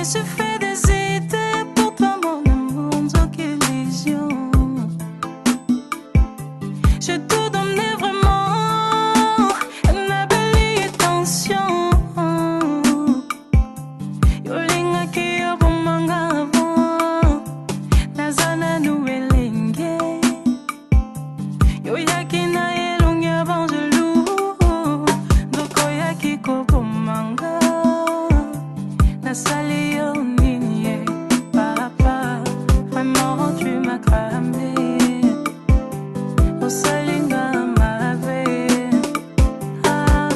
me suis fait des idées pour toi, mon amour, sans illusion. Je te donnais vraiment une belle attention. Yolinga qui a bon manga avant, la zana nouvelle lingue. Yoyaki na elongi avant je loue, dokoyaki ko bon manga. La sali yo nini, papa, vraiment tu m'as cramé. Au salinga ma veille, ah,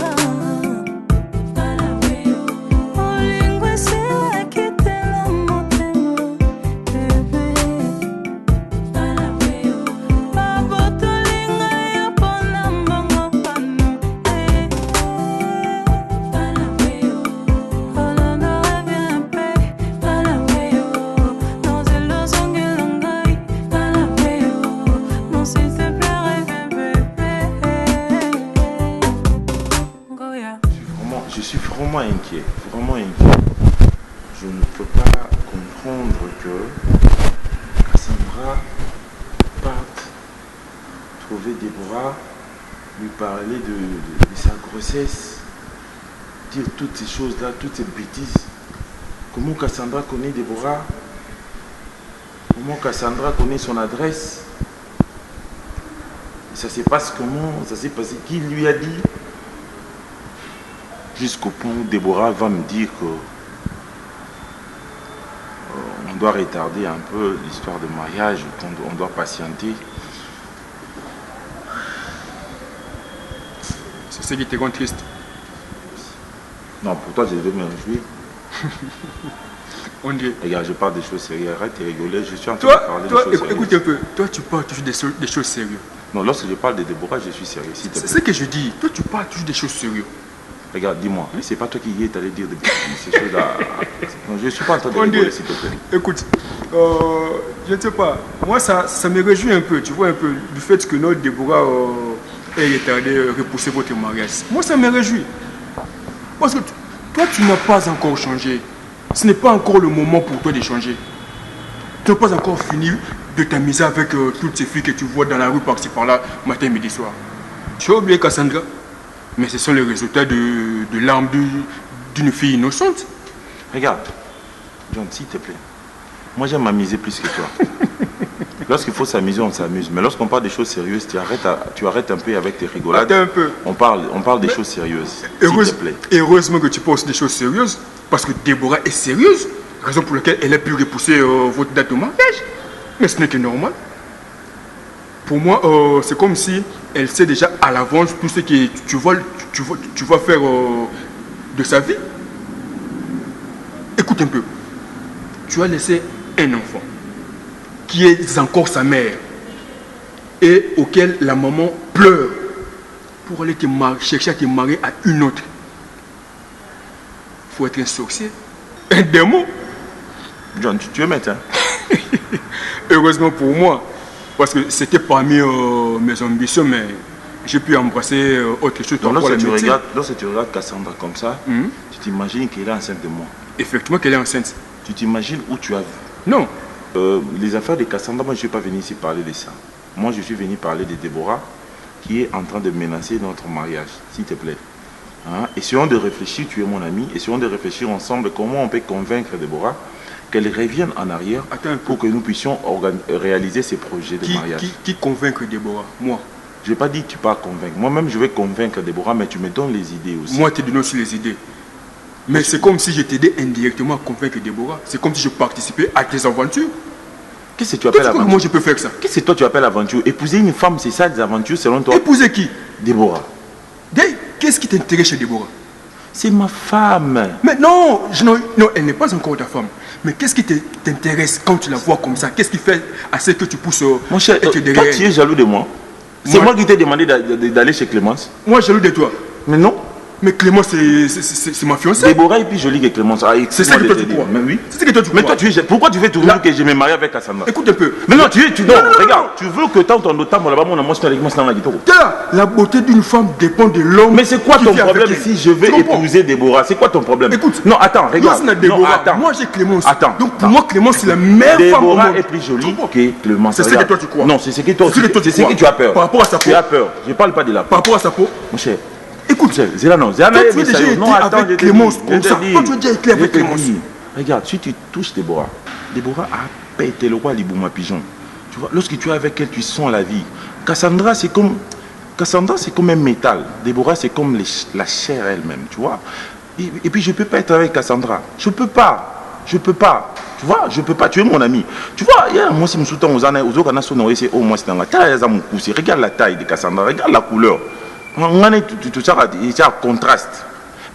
oh lingua c'est la qui te la motema, bébé. Baboto linga ya pona mbongo pano, oh non non reviens pas, non c'est le son qui l'engaille, non s'il te plaît reviens bébé. Goya. Je suis vraiment inquiet, vraiment inquiet. Je ne peux pas comprendre que Cassandra parte trouver Déborah, lui parler de sa grossesse, dire toutes ces choses-là, toutes ces bêtises. Comment Cassandra connaît Déborah? Comment Cassandra connaît son adresse? Ça se passe comment? Ça s'est passé? Qui lui a dit? Jusqu'au point où Déborah va me dire que on doit retarder un peu l'histoire de mariage, qu'on doit patienter. C'est ce qui te rend triste. Non, pour toi, je devais me réjouir. On dirait. Regarde, je parle des choses sérieuses. Arrête de rigoler. Je suis en train Toi, de parler toi, des choses écoute sérieuses. un peu. Toi, tu parles toujours des choses sérieuses. Non, lorsque je parle de Déborah, je suis sérieux. S'il te C'est plaît. ce que je dis. Toi, tu parles toujours des choses sérieuses. Regarde, dis-moi. C'est pas toi qui y es allé dire ces choses-là. Non, je ne suis pas en train de On rigoler, dit. s'il te plaît. Écoute, je ne sais pas. Moi, ça me réjouit un peu. Tu vois un peu du fait que notre Déborah ait retardé, repousser votre mariage. Moi, ça me réjouit. Parce que toi, tu n'as pas encore changé. Ce n'est pas encore le moment pour toi de changer. Tu n'as pas encore fini de t'amuser avec toutes ces filles que tu vois dans la rue par-ci par-là, matin, midi, soir. Tu as oublié Cassandra? Mais ce sont les résultats de l'âme d'une fille innocente. Regarde, John, s'il te plaît. Moi, j'aime m'amuser plus que toi. Lorsqu'il faut s'amuser, on s'amuse. Mais lorsqu'on parle des choses sérieuses, tu arrêtes un peu avec tes rigolades. Attends un peu. On parle des choses sérieuses. S'il te plaît. Heureusement que tu penses des choses sérieuses, parce que Déborah est sérieuse, raison pour laquelle elle a pu repousser votre date de mariage. Mais ce n'est que normal. Pour moi, c'est comme si elle sait déjà à l'avance tout ce que tu vas faire de sa vie. Écoute un peu. Tu as laissé un enfant qui est encore sa mère et auquel la maman pleure pour aller chercher à te marier à une autre. Il faut être un sorcier, un démon. John, tu veux mettre, hein? Heureusement pour moi, parce que c'était parmi mes ambitions, mais j'ai pu embrasser autre chose. Donc, lorsque tu regardes Cassandra comme ça, tu t'imagines qu'elle est enceinte de moi. Effectivement qu'elle est enceinte. Tu t'imagines où tu as vu? Non. Les affaires de Cassandra, moi je ne suis pas venu ici parler de ça. Moi je suis venu parler de Déborah qui est en train de menacer notre mariage, s'il te plaît. Hein? Essayons de réfléchir, tu es mon ami, essayons de réfléchir ensemble comment on peut convaincre Déborah qu'elle revienne en arrière pour que nous puissions réaliser ces projets de mariage. Qui convaincre Déborah? Moi. Je n'ai pas dit que tu pars convaincre. Moi-même je vais convaincre Déborah, mais tu me donnes les idées aussi. Moi, tu te donnes aussi les idées. Mais c'est comme si je t'aidais indirectement à convaincre Déborah. C'est comme si je participais à tes aventures. Qu'est-ce que tu appelles aventure? Comment je peux faire ça? Qu'est-ce que toi tu appelles aventure? Épouser une femme, c'est ça des aventures selon toi? Épouser qui? Déborah. Qu'est-ce qui t'intéresse chez Déborah? C'est ma femme. Mais non, elle n'est pas encore ta femme. Mais qu'est-ce qui t'intéresse quand tu la vois comme ça? Qu'est-ce qui fait à ce que tu pousses mon cher, toi tu es jaloux de moi? C'est moi qui t'ai demandé d'aller chez Clémence. Moi jaloux de toi? Mais non. Mais Clément, c'est ma fiancée. Déborah est plus jolie que Clémence. Ah, C'est ça que toi tu crois. Mais oui. C'est ça que toi tu Mais crois. toi, pourquoi tu fais toujours que je me marie avec Cassandra? Écoute un peu. Mais non, regarde, tu veux que tant ton temps, là-bas, mon amour, c'est avec moi, c'est dans la guitare. La beauté d'une femme dépend de l'homme. Mais c'est quoi qui ton vit avec problème elle. si je veux Tu comprends? épouser Déborah? C'est quoi ton problème? Écoute. Non, attends, regarde. Non, Non, attends. moi j'ai Clémence. Attends. Donc pour moi, Clémence, c'est la meilleure femme au Déborah monde. est plus jolie Tu comprends? que Clémence. C'est ce que toi tu crois. Non, c'est ce que toi C'est ce que toi tu c'est ce crois. que tu as peur. Par rapport à sa peau. Tu as peur. Je parle pas de la peau. Par rapport à sa peau. Mon cher. Écoute, Zéla, non. Zéla, toi, tu as déjà été avec Clémence comme ça. Toi, tu as déjà été avec Clémence. Regarde, si tu touches Déborah, Déborah a pété le roi Libouma Pigeon. Tu vois, lorsque tu es avec elle, tu sens la vie. Cassandra, c'est comme un métal. Déborah, c'est comme la chair elle-même, tu vois. Et puis, je ne peux pas être avec Cassandra. Je ne peux pas. Tu vois, je ne peux pas. Tu es mon ami. Tu vois, moi, si je me soutiens aux années, aux autres, c'est au moins, c'est dans la taille. Regarde la taille de Cassandra, regarde la couleur. Il y a un contraste.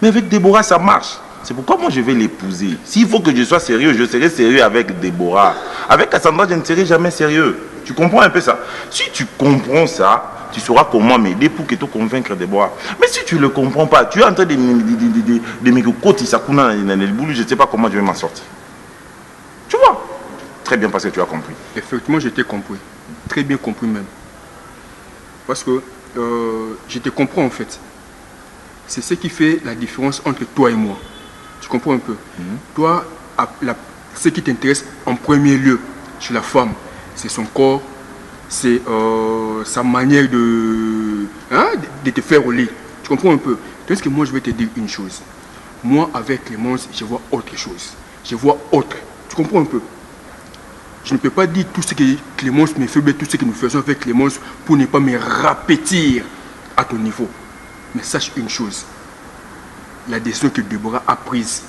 Mais avec Déborah, ça marche. C'est pourquoi moi, je vais l'épouser. S'il faut que je sois sérieux, je serai sérieux avec Déborah. Avec Cassandra, je ne serai jamais sérieux. Tu comprends un peu ça? Si tu comprends ça, tu sauras comment m'aider pour que tu convaincre Déborah. Mais si tu ne le comprends pas, tu es en train de me côté ça dans le boulot, je ne sais pas comment je vais m'en sortir. Tu vois? Très bien parce que tu as compris. Effectivement, je t'ai compris. Très bien compris même. Parce que je te comprends en fait. C'est ce qui fait la différence entre toi et moi. Tu comprends un peu? Toi, ce qui t'intéresse en premier lieu chez la femme, c'est son corps, c'est sa manière de te faire au lit. Tu comprends un peu? Tandis que moi, je vais te dire une chose. Moi, avec Clémence, je vois autre chose. Je vois autre. Tu comprends un peu? Je ne peux pas dire tout ce que Clémence me fait, mais tout ce que nous faisons avec Clémence pour ne pas me rapétir à ton niveau. Mais sache une chose. La décision que Déborah a prise,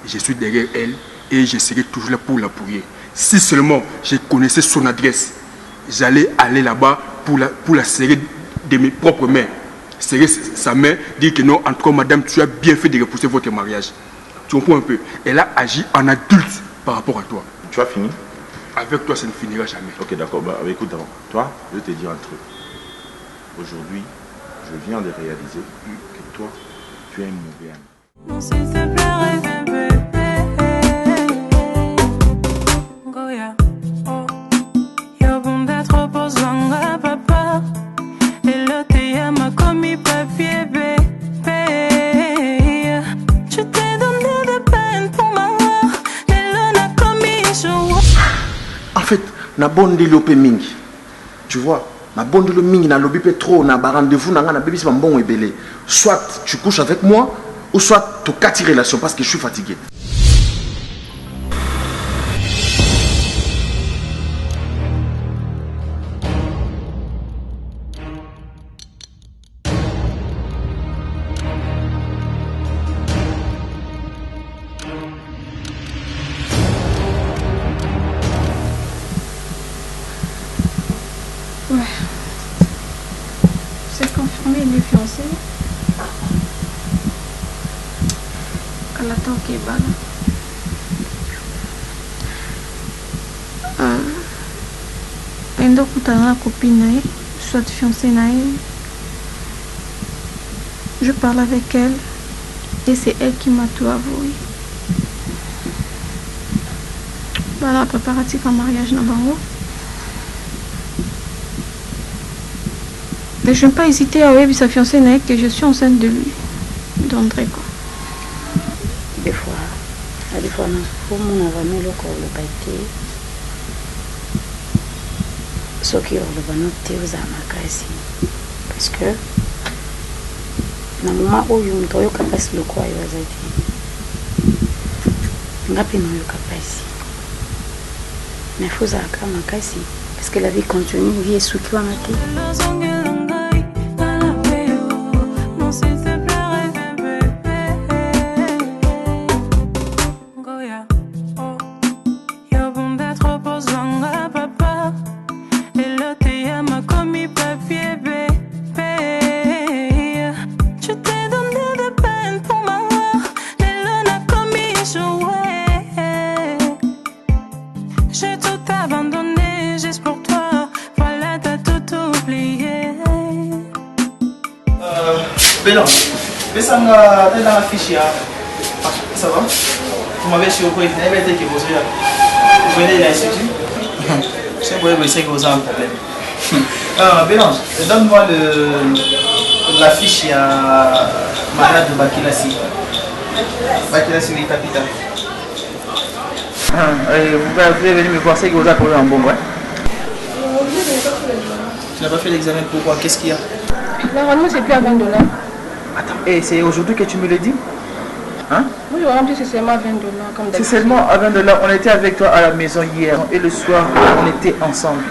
je suis derrière elle et je serai toujours là pour l'appuyer. Si seulement je connaissais son adresse, j'allais aller là-bas pour la serrer de mes propres mains. Serrer sa main, dire que non, en tout cas, madame, tu as bien fait de repousser votre mariage. Tu comprends un peu? Elle a agi en adulte par rapport à toi. Tu as fini? Avec toi, ça ne finira jamais. Ok, d'accord. Bah, écoute, toi, je vais te dire un truc. Aujourd'hui, je viens de réaliser que toi, tu es un mauvais ami. Non, s'il te plaît, bébé. Goya. Oh. Yo, bon d'être opposant papa. Et là, t'es ma commis papier, bébé. Tu t'es donné de peine pour m'avoir. Et là, n'a commis jour. En fait, na bonde lope mingi. Tu vois, na bonde lo mingi na lobi pe trop na ba rendez-vous na na bébé c'est bon ebele. Soit tu couches avec moi ou soit tu quatre relations parce que je suis fatigué. Ouais. C'est confirmé, il est fiancé. Elle attend qu'il est là. Endo kutana na copine nae, soit fiancée nae. Je parle avec elle et c'est elle qui m'a tout avoué. Voilà, préparatif en mariage dans bango. Mais je ne vais pas hésiter à dire à sa fiancée nae que je suis enceinte de lui, d'André quoi. Des fois non, pour mon avenir le corps le bâti. Ce qui est le bon côté aux amakasi, parce que na moment où je me trouve capable de le quoi il va dire, ngapi no yo capable, mais faut ça amakasi parce que la vie continue, vie est sous qui va mater. Non, s'il te plaît, bébé. Goya. Oh. Yo, bon d'être opposant papa. Et là, t'es ma commis papier, bébé. Tu t'es donné de peine pour m'avoir. Et là, n'a commis jouer. J'ai tout abandonné juste pour toi. Voilà, t'as tout oublié. Bella, ça m'a dans la fiche. Ça va? Vous m'avez surpris, vous n'avez été que vous venez de l'Institut. Je sais que vous avez un problème. Bélange, donne-moi la fiche à malade de Bakilassi. Bakilassi, oui, capitaine. Vous avez venu me penser que vous avez trouvé un bon, ouais? Tu n'as pas fait l'examen, pourquoi? Qu'est-ce qu'il y a? Normalement, c'est plus à 20 $. Attends, et c'est aujourd'hui que tu me le dis? Hein? Oui, aujourd'hui, c'est seulement à 20 $, comme C'est d'habitude. seulement à 20 $. On était avec toi à la maison hier et le soir, on était ensemble.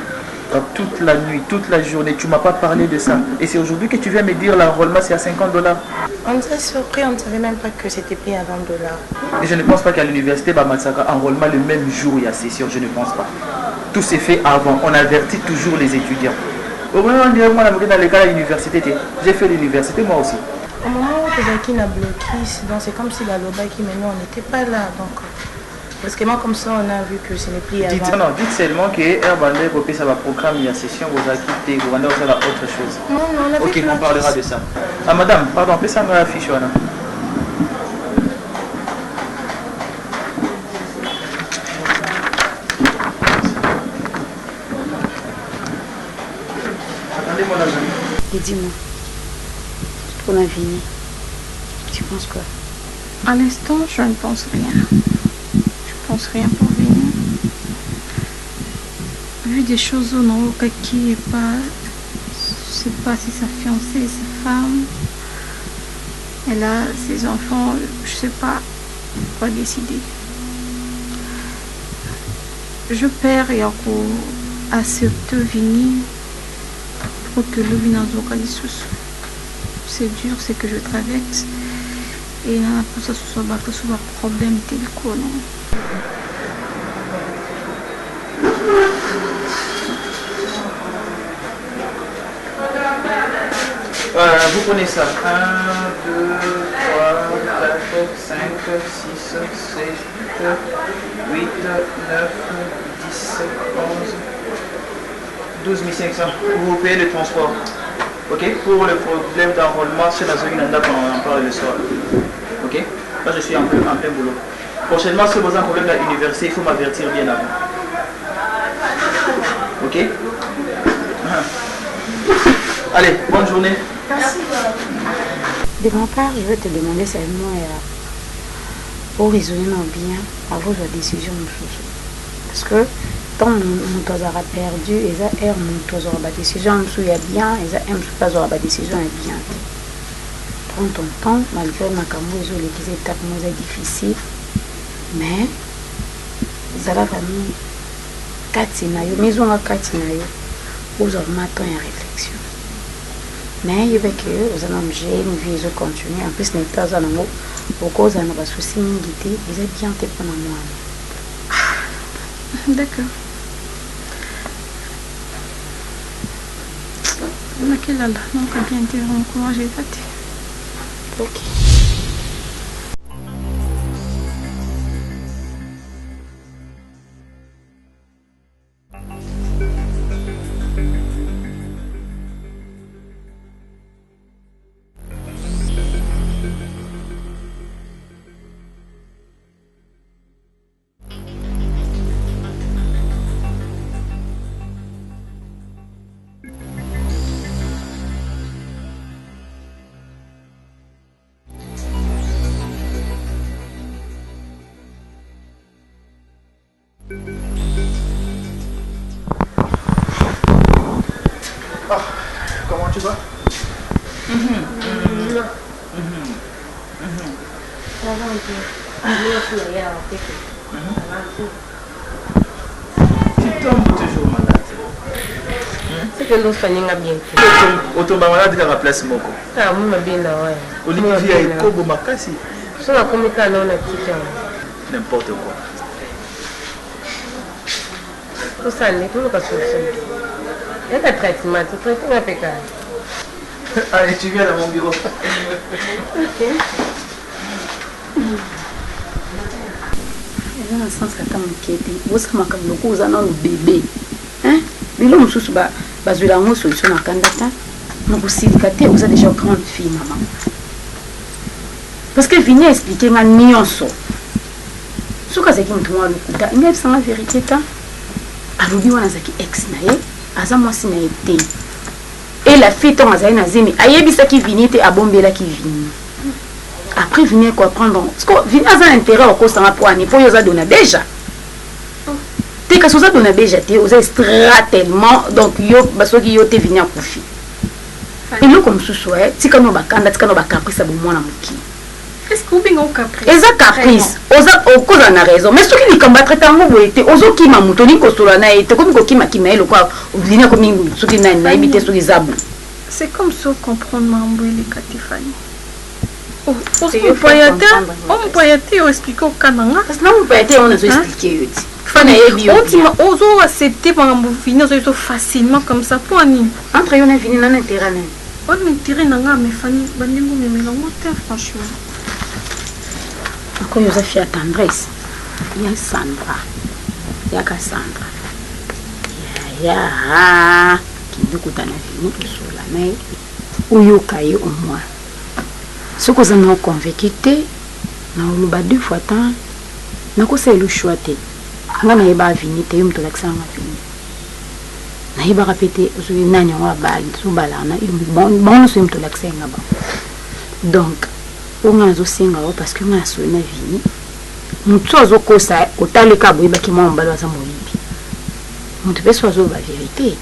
Toute la nuit, toute la journée, tu ne m'as pas parlé de ça. Et c'est aujourd'hui que tu viens me dire l'enrôlement c'est à 50 $. On était surpris, on ne savait même pas que c'était payé à 20 $. Et je ne pense pas qu'à l'université, Bamatsaka, enrôlement le même jour il y a session, je ne pense pas. Tout s'est fait avant, on avertit toujours les étudiants. Au moment où on a dans les cas de l'université, j'ai fait l'université moi aussi. Au moment où Tezaki n'a bloqué, donc c'est comme si la Loba qui maintenant on n'était pas là. Donc, parce que moi comme ça on a vu que ce n'est plus avant. Non, dites seulement que Herbandé Popé ça va programme, il y a session, vous avez quitté, vous vendez ça autre chose. Non, on a ok, on parlera de ça. Ah madame, pardon, fais ça ma fiche. Voilà. Attendez mon ami. Et dis-moi, pour l'avenir, tu penses quoi? À l'instant, je ne pense rien. Je pense rien pour venir. Vu des choses au nom qui est pas, je sais pas si sa fiancée, sa femme, elle a ses enfants, je sais pas quoi décider. Je perds et encore accepter venir pour que le vinage localise. C'est dur, c'est que je traverse. Et là, pour ça, ce soit un problème tel que non. Vous prenez ça. 1, 2, 3, 4, 5, 6, 7, 8, 9, 10, 11, 12 500. Vous payez le transport. Ok? Pour le problème d'enrôlement, c'est dans une agenda qu'on en parle le soir. Ok? Là, je suis en plein boulot. Prochainement, si vous avez un problème à l'université, il faut m'avertir bien avant. Ok? Allez, bonne journée. Merci. De ma part, je vais te demander seulement pour raisonner bien avant la décision. Parce que tant mon aura perdu, et ça mon aura la décision est bien, et ça pas la décision est bien. Prends ton temps, malgré ma camoufle, les étapes moins difficiles, mais ça va vraiment Katinayo, maison à Katinayo, vous aurez maintenant une réflexion. Mais il veut que vous allez manger, une vie de continuer. En plus, n'est pas à nous. Au cause de nos soucis, vous êtes bien fait pour moi. D'accord. Laquelle là, donc bien été encouragé, Ok. Ah, comment tu vas? Tu tombes toujours malade. C'est que l'autre famille a bien fait. Tu tombes malade dans la place Moko. Ah, moi, bien là, ouais. Olivier et Kobo Makasi. Je suis comme ça, non, on a quitté. N'importe quoi. Tout ça, n'est plus le cas. Il y a un traitement, tu traites impeccable. Allez, tu viens dans mon bureau. Ok. Dans le sens que vous savez que vous avez un bébé. Hein? Mais là, vous avez une solution à Kandata. Vous avez déjà 30 filles, maman. Parce que Vini a expliqué ma nuance. Ce que c'est qui me trouve à l'écoute, il y a la vérité. Alors, il y a un ex, moi si été. Et la fille tombe à Zaïna Zemi. Aïe, ça qui Vini était à Bombela qui Vini. Après, Vini quoi prendre. Parce que Vini a un intérêt au cours de la poigne. Pour y donner déjà. T'es qu'à ce que donner déjà, t'es aux tellement. Donc, yo, parce que yo t'es venu à profit. Et nous, comme ce soit, si quand nous bakanda, si quand nous bakapri, ça bon moi la mouki. Est-ce que vous avez un caprice? Et ça caprice, au cause en a raison. Mais ce qui dit combattre tant vous été, aux qui m'a moutoni kosolana été comme qui m'a le quoi, vient comme ce qui n'a habité sur les arbres. C'est comme ça comprendre Mambo et les Katifani. On peut y aller expliquer au Kananga. Parce que là, on peut y aller, on a expliqué. On a accepté Mambo finir facilement comme ça pour un entre eux, on a fini dans l'intérêt. On a tiré dans la mais Fanny, Bandingo, mais franchement. Encore il y a fille à tendresse. Il y a Sandra. Il y a Cassandra. Il y a qui du coup dans la vie sur la mer ou yo caillé au moins. Ce que nous avons convaincu na uluba 2 fois temps na ko c'est le choix té. Nga na yeba vini té yum to l'accent na vini. Na yeba répéter so nani wa bal so balana bon so yum to l'accent nga ba. Donc on a zosenga parce que on a so na vini. Mutu azokosa otaleka boyiba ki mwa mbalo za moyibi. Mutu pe so azoba vérité.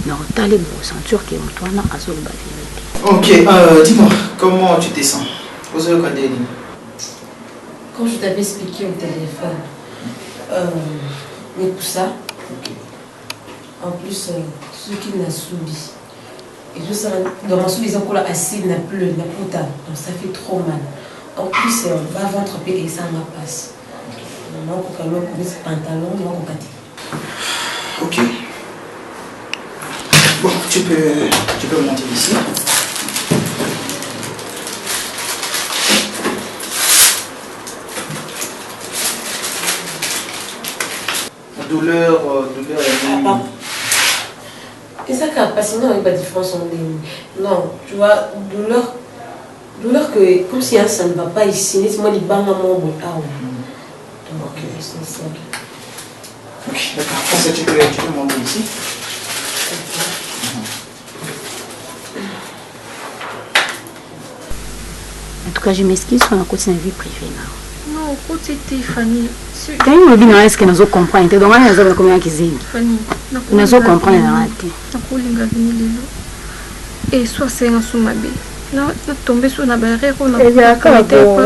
Mais otale bo sentir que mutu ana azoba vérité. Ok, dis-moi, comment tu te sens? Quand je t'avais expliqué au téléphone, mais tout ça, en plus, ce qui m'a subi, et tout ça, dans mon subi, ils ont encore assis, n'a plus la puta, donc ça fait trop mal. En plus, va ventre et ça m'a passe. Moi, pour calmer, pour mettre ce pantalon, moi, pour pâter. Ok. Bon, tu peux monter ici. Douleur. Et ça, sinon, il n'y a pas de différence en des. Non, tu vois, douleur que, comme si ça ne va pas ici, c'est moi, les bangs à mon bon. Ah oui. Donc, c'est ça. Ok, d'accord. Pour ça, tu peux monter ici. En tout cas, je m'excuse sur la côté de la vie privée. Non, côté Fanny. Quand il me dit est-ce que nous comprenons, donc on a besoin de combien qui zing. Fanny, nous comprenons la réalité. Et soit c'est un sous-mabé. Là, tomber sur la barrière, on a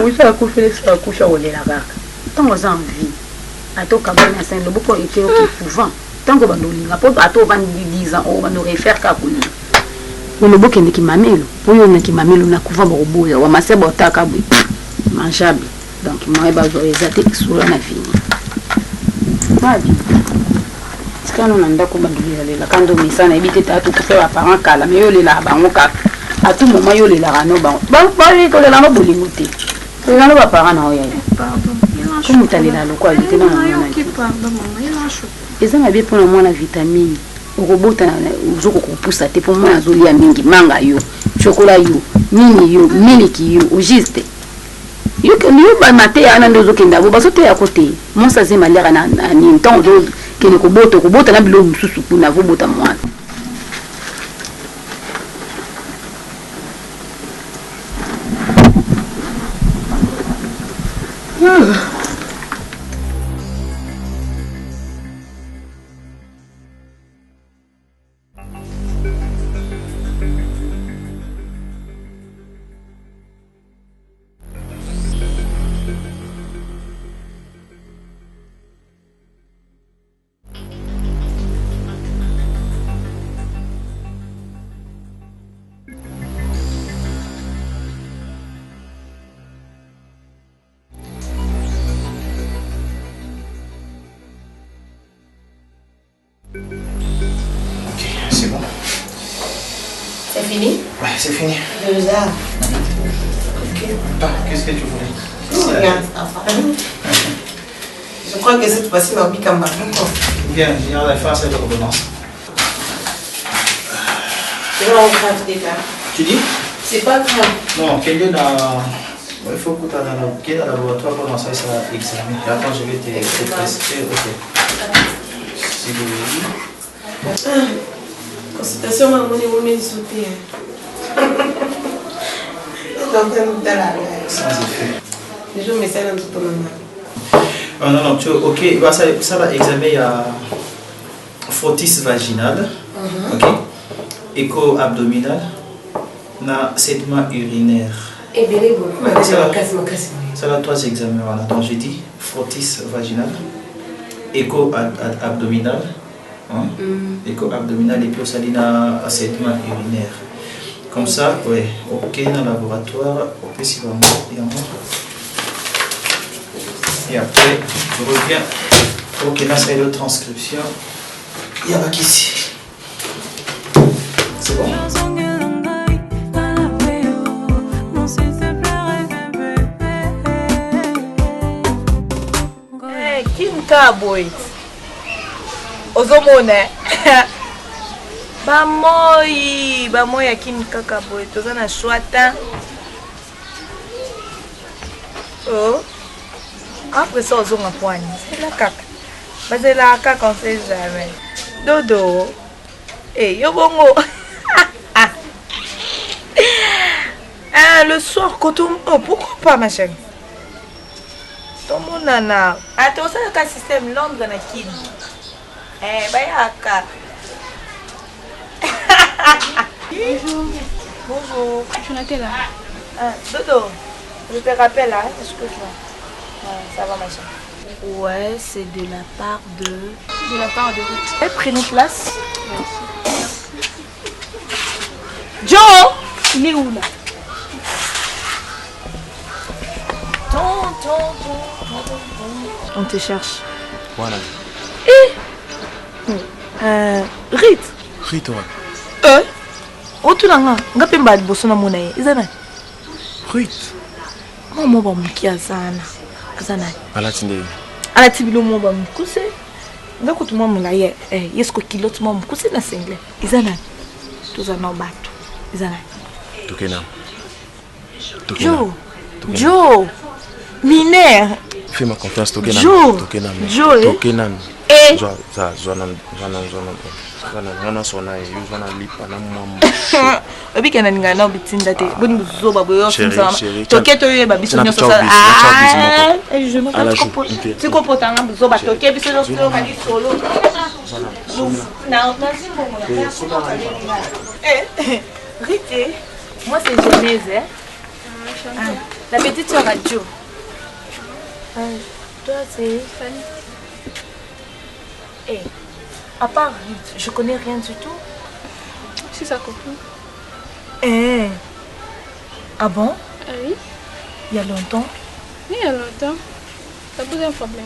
oui, ça a couché sur la couche à Olé là-bas. Tant qu'on a envie, à tout cas, on a un beaucoup de choses qui pouvant. Tant qu'on va nous lire, à tout 10 ans, on va nous refaire qu'à couler. Mais le bouquin qui m'a mis, pour yon qui m'a mis, on a couvert au bout, on m'a fait botter à mangeable. Donc, il m'a besoin de sur la vie. C'est quand on a un combat de la quand on s'en évite à tout faire à parents calme, mais il est là, à tout moment, il est là, non, bon, il est là, non, bon, il est monté. Il est là, non, parents, non, comme tu es là, le quoi, il était dans la vie. Et ça m'a bien pour moi la vitamine. Au robot, on pousse à tes pour moi, Zoli à Mingi, manga yo, chocolat yo, mini yo, miliki yo, au giste. Yo que nous, bah, maté à Nandozo Kenda, vous basotez à côté. Moi, ça c'est ma l'air à Nintan, que le robot, à la bleu, sous pour vous botte à moi. C'est bon. C'est fini? Ouais, c'est fini. 2 heures. Ok. Qu'est-ce que tu voulais? Rien. Je crois que cette fois-ci, ma vie comme ma Bien, j'ai rien à faire, c'est de redonnance. C'est pas grave, déjà. Tu dis? C'est pas grave. Non, quelqu'un Il faut que tu aies dans le laboratoire pour lancer ça examen. Et après, je vais te tester. Ok. Si vous voulez. Consultation, maman, on est sauté. Sans effet. Les gens me servent dans tout le monde. Non, ok. Ça va examiner frottis vaginal, ok. Écho abdominal, sédiment urinaire. Et bien, les beaucoup. Ça va trois examens. Voilà. Donc, je dis frottis vaginal, écho abdominal, écho abdominal et puis aussi sédiment urinaire. Comme ça, ouais, ok, dans le laboratoire, ok, si vraiment. Et après, je reviens. Ok, là, c'est la transcription. Il y a ici. C'est bon? Boy, ozomona bamoyi akini kaka boye toza na shwata après ça ozonga pwani zela kaka bazela kaka on sait jamais dodo yo bongo le soir quand on pourquoi pas ma chérie tomonana ate osalaka système londres na kini bayaka. Bonjour. Je n'étais là. Dodo, je te rappelle là, est-ce que ça va ma chérie? Ouais, c'est de la part de... De la part de Ruth. Elle prenez place. Joe, il est où là? On te cherche. Voilà. Rit. Rit, ouais. Otulanga, ngapi mbali boso na mona ye. Izana. Rit. Mama ba muki azana. Azana. Alatinde. Alatibilo mo ba mukuse. Ngakutu mama la ye. Yesko kilot mama mukuse na sengle. Izana. Tuzana bato. Izana. Tokena. Joe. Miner. Fais-moi confiance, Tokena. Joe. Joe. Tokena. Obikana ningana obitinda te boni buzoba boyo finza toke to yeba biso nyoso sa je me casse tu comportes un buzoba toke biso nyoso kali solo na zimbo Rite, moi c'est Genèse la petite sœur à Joe. Toi c'est Fanny. À part Rite, je connais rien du tout. C'est sa copine. Ah bon? Oui. Il y a longtemps? Oui, il y a longtemps. Ça pose un problème.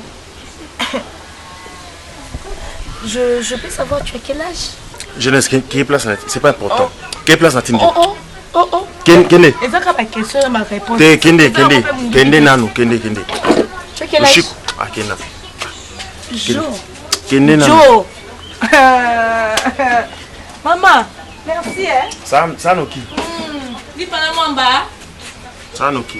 Je peux savoir, tu as quel âge? Jeunesse, quelle place c'est pas important. Quelle place n'a-t-il dit? Kende. Et ça, ma question, ma réponse. Kende nano, Kende. Tu as quel âge? Ah, Kende. Joe. Kende nano. Joe. Maman, merci, hein. Ça no qui? Dis pendant moi en bas. Ça no qui?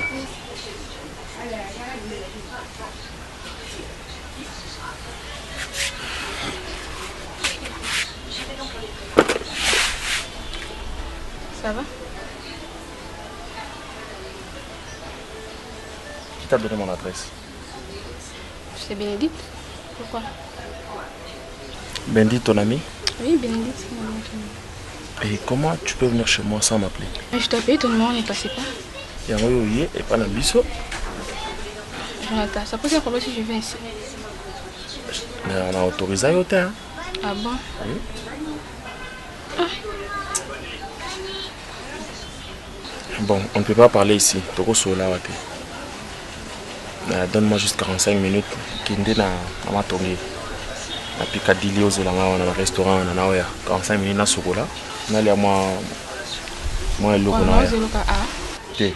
Ça va? Qui t'a donné mon adresse? C'est Bénédicte. Pourquoi? Bénédicte, ton ami? Oui, Bénédicte, c'est mon ami. Et comment tu peux venir chez moi sans m'appeler? Mais je t'ai payé ton numéro, on n'est passé pas. Il y a un et pas un biseau. Jonathan, ça pose un problème si je viens ici. Mais on a autorisé à l'hôtel. Ah bon? Oui. Bon, on ne peut pas parler ici. Donne-moi juste 45 minutes. Kinde na mama tongi. Na Piccadilly aux Elanga, on a un restaurant, on a 45 minutes na Sokola. Na lia moi le logo na. Ok.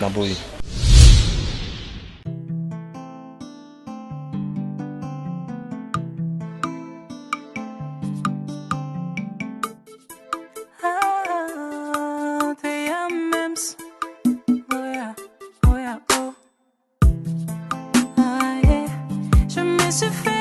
Na boy. se fait